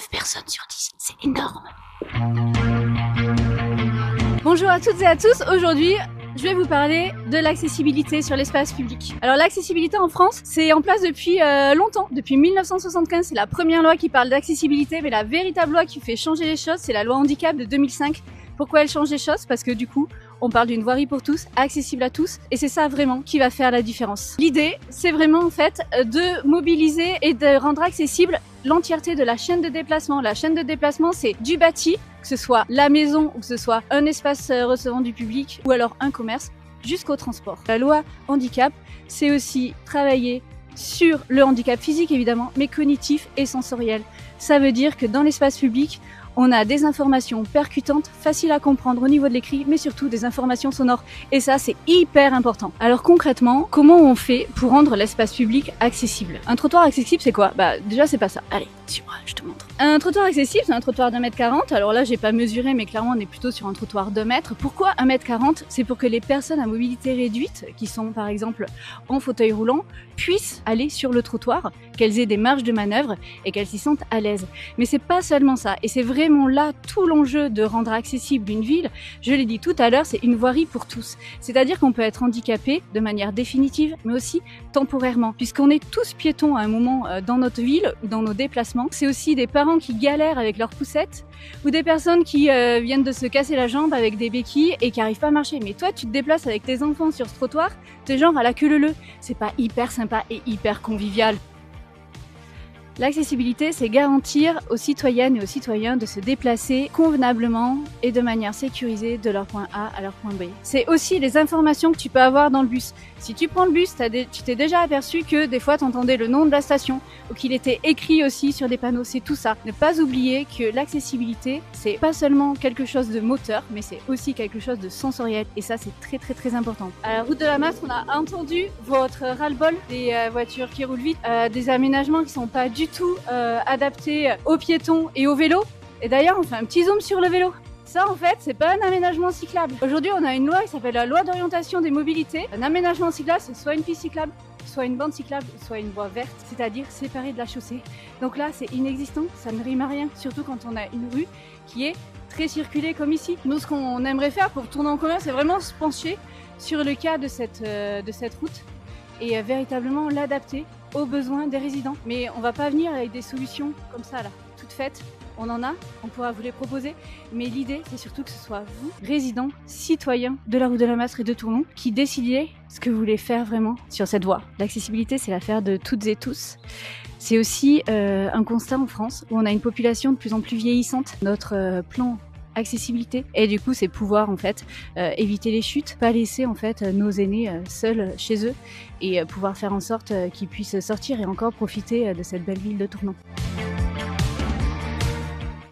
9 personnes sur 10, c'est énorme. Bonjour à toutes et à tous, aujourd'hui je vais vous parler de l'accessibilité sur l'espace public. Alors l'accessibilité en France, c'est en place depuis longtemps, depuis 1975, c'est la première loi qui parle d'accessibilité, mais la véritable loi qui fait changer les choses, c'est la loi handicap de 2005. Pourquoi elle change les choses? Parce que du coup, on parle d'une voirie pour tous, accessible à tous, et c'est ça vraiment qui va faire la différence. L'idée, c'est vraiment en fait de mobiliser et de rendre accessible l'entièreté de la chaîne de déplacement. La chaîne de déplacement, c'est du bâti, que ce soit la maison ou que ce soit un espace recevant du public ou alors un commerce, jusqu'au transport. La loi handicap, c'est aussi travailler sur le handicap physique évidemment, mais cognitif et sensoriel. Ça veut dire que dans l'espace public, on a des informations percutantes, faciles à comprendre au niveau de l'écrit, mais surtout des informations sonores. Et ça, c'est hyper important. Alors concrètement, comment on fait pour rendre l'espace public accessible? Un trottoir accessible, c'est quoi? Déjà, c'est pas ça. Allez, suis-moi, je te montre. Un trottoir accessible, c'est un trottoir d'1,40 m. Alors là, j'ai pas mesuré, mais clairement, on est plutôt sur un trottoir d'1 m. Pourquoi 1,40 m? C'est pour que les personnes à mobilité réduite, qui sont par exemple en fauteuil roulant, puissent aller sur le trottoir, qu'elles aient des marges de manœuvre et qu'elles s'y sentent à l'aise. Mais c'est pas seulement ça. Et c'est vraiment là tout l'enjeu de rendre accessible une ville. Je l'ai dit tout à l'heure, c'est une voirie pour tous. C'est-à-dire qu'on peut être handicapé de manière définitive, mais aussi temporairement, puisqu'on est tous piétons à un moment dans notre ville ou dans nos déplacements. C'est aussi des parents qui galèrent avec leurs poussettes ou des personnes qui viennent de se casser la jambe avec des béquilles et qui n'arrivent pas à marcher. Mais toi, tu te déplaces avec tes enfants sur ce trottoir, t'es genre à la queue leu-leu. C'est pas hyper sympa et hyper convivial. L'accessibilité, c'est garantir aux citoyennes et aux citoyens de se déplacer convenablement et de manière sécurisée de leur point A à leur point B. C'est aussi les informations que tu peux avoir dans le bus. Si tu prends le bus, tu t'es déjà aperçu que des fois tu entendais le nom de la station ou qu'il était écrit aussi sur des panneaux, c'est tout ça. Ne pas oublier que l'accessibilité, c'est pas seulement quelque chose de moteur, mais c'est aussi quelque chose de sensoriel et ça c'est très important. À la route de la Mastre, on a entendu votre ras-le-bol des voitures qui roulent vite, des aménagements qui sont pas du tout adapté aux piétons et aux vélos. Et d'ailleurs, on fait un petit zoom sur le vélo. Ça, en fait, c'est pas un aménagement cyclable. Aujourd'hui, on a une loi qui s'appelle la loi d'orientation des mobilités. Un aménagement cyclable, c'est soit une piste cyclable, soit une bande cyclable, soit une voie verte, c'est-à-dire séparée de la chaussée. Donc là, c'est inexistant, ça ne rime à rien, surtout quand on a une rue qui est très circulée comme ici. Nous, ce qu'on aimerait faire pour tourner en commun, c'est vraiment se pencher sur le cas de cette route et véritablement l'adapter aux besoins des résidents. Mais on va pas venir avec des solutions comme ça là, toutes faites. On en a, on pourra vous les proposer, mais l'idée c'est surtout que ce soit vous, résidents, citoyens de la route de la Mastre et de Tournon, qui décidiez ce que vous voulez faire vraiment sur cette voie. L'accessibilité, c'est l'affaire de toutes et tous. C'est aussi un constat en France où on a une population de plus en plus vieillissante. Notre plan accessibilité et du coup c'est pouvoir en fait éviter les chutes, pas laisser en fait nos aînés seuls chez eux et pouvoir faire en sorte qu'ils puissent sortir et encore profiter de cette belle ville de Tournon.